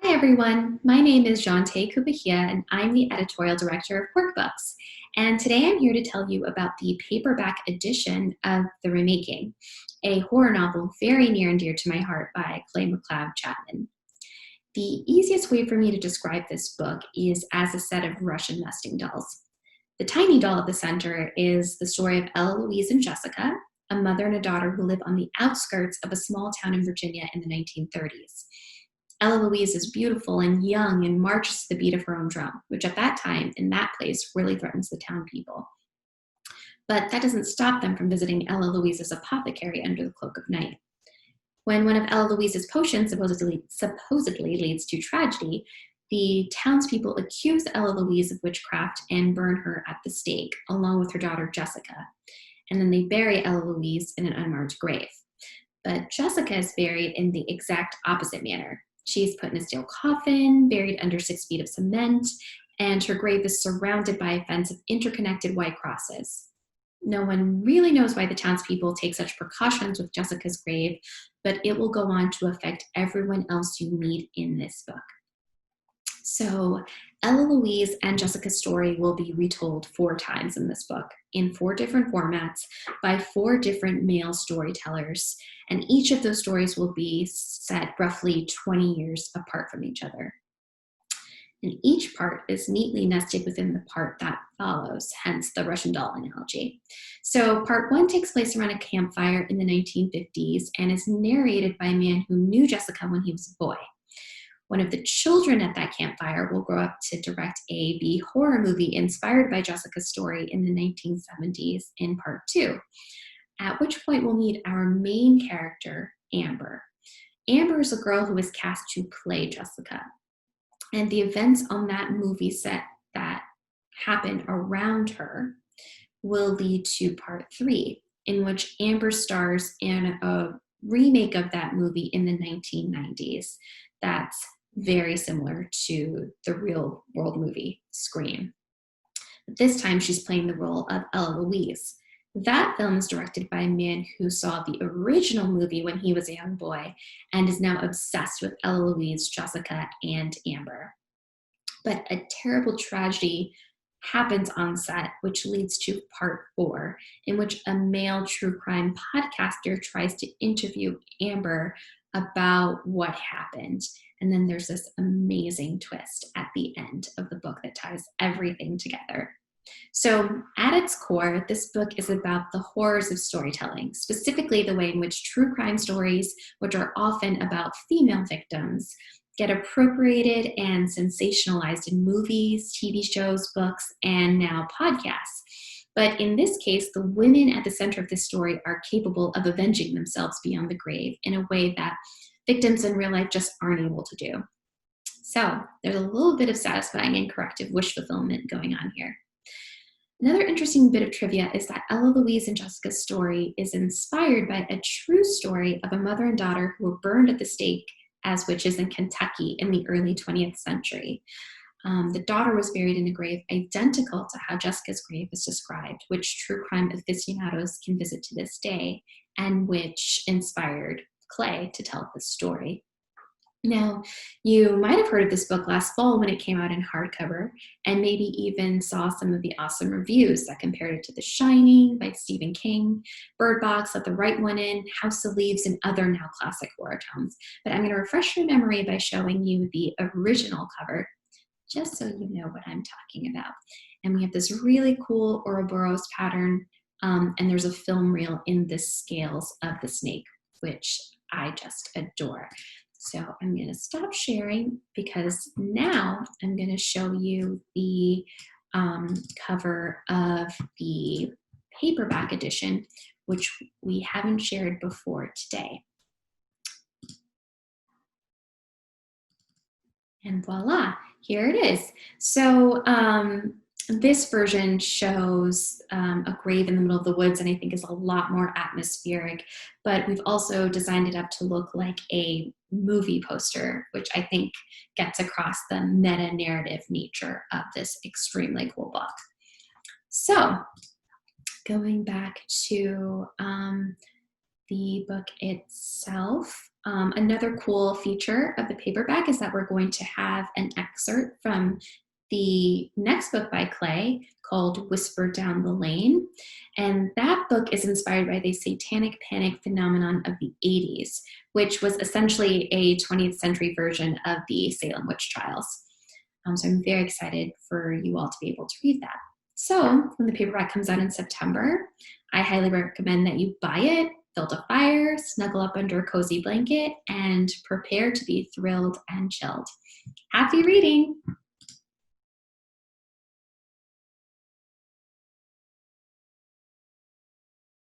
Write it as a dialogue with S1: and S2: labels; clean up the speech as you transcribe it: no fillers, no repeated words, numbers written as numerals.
S1: Hi everyone, my name is Jhanteigh Kupihea and I'm the editorial director of Quirk Books. And today I'm here to tell you about the paperback edition of The Remaking, a horror novel very near and dear to my heart by McLeod Chapman. The easiest way for me to describe this book is as a set of Russian nesting dolls. The tiny doll at the center is the story of Ella Louise and Jessica, a mother and a daughter who live on the outskirts of a small town in Virginia in the 1930s. Ella Louise is beautiful and young and marches to the beat of her own drum, which at that time, in that place, really threatens the town people. But that doesn't stop them from visiting Ella Louise's apothecary under the cloak of night. When one of Ella Louise's potions supposedly leads to tragedy, the townspeople accuse Ella Louise of witchcraft and burn her at the stake, along with her daughter Jessica. And then they bury Ella Louise in an unmarked grave. But Jessica is buried in the exact opposite manner. She's put in a steel coffin, buried under 6 feet of cement, and her grave is surrounded by a fence of interconnected white crosses. No one really knows why the townspeople take such precautions with Jessica's grave, but it will go on to affect everyone else you meet in this book. So Ella Louise and Jessica's story will be retold 4 times in this book, in 4 different formats, by 4 different male storytellers, and each of those stories will be set roughly 20 years apart from each other. And each part is neatly nested within the part that follows, hence the Russian doll analogy. So part 1 takes place around a campfire in the 1950s and is narrated by a man who knew Jessica when he was a boy. One of the children at that campfire will grow up to direct a B horror movie inspired by Jessica's story in the 1970s in part 2, at which point we'll meet our main character, Amber. Amber is a girl who is cast to play Jessica. And the events on that movie set that happen around her will lead to part 3, in which Amber stars in a remake of that movie in the 1990s. That's very similar to the real world movie, Scream. But this time she's playing the role of Ella Louise. That film is directed by a man who saw the original movie when he was a young boy and is now obsessed with Ella Louise, Jessica, and Amber. But a terrible tragedy happens on set, which leads to part 4, in which a male true crime podcaster tries to interview Amber about what happened. And then there's this amazing twist at the end of the book that ties everything together. So at its core, this book is about the horrors of storytelling, specifically the way in which true crime stories, which are often about female victims, get appropriated and sensationalized in movies, TV shows, books, and now podcasts. But in this case, the women at the center of this story are capable of avenging themselves beyond the grave in a way that victims in real life just aren't able to do. So there's a little bit of satisfying and corrective wish fulfillment going on here. Another interesting bit of trivia is that Ella Louise and Jessica's story is inspired by a true story of a mother and daughter who were burned at the stake as witches in Kentucky in the early 20th century. The daughter was buried in a grave identical to how Jessica's grave is described, which true crime aficionados can visit to this day, and which inspired Clay to tell this story. Now, you might have heard of this book last fall when it came out in hardcover, and maybe even saw some of the awesome reviews that compared it to The Shining by Stephen King, Bird Box, Let the Right One In, House of Leaves, and other now classic horror towns. But I'm going to refresh your memory by showing you the original cover, just so you know what I'm talking about. And we have this really cool Ouroboros pattern, and there's a film reel in the scales of the snake, which I just adore. So I'm going to stop sharing because now I'm going to show you the cover of the paperback edition, which we haven't shared before today. And voila, here it is. So this version shows a grave in the middle of the woods and I think is a lot more atmospheric, but we've also designed it up to look like a movie poster, which I think gets across the meta-narrative nature of this extremely cool book. So going back to the book itself. Another cool feature of the paperback is that we're going to have an excerpt from the next book by Clay called Whisper Down the Lane. And that book is inspired by the satanic panic phenomenon of the 80s, which was essentially a 20th century version of the Salem witch trials. So I'm very excited for you all to be able to read that. So when the paperback comes out in September, I highly recommend that you buy it, build a fire, snuggle up under a cozy blanket, and prepare to be thrilled and chilled. Happy reading!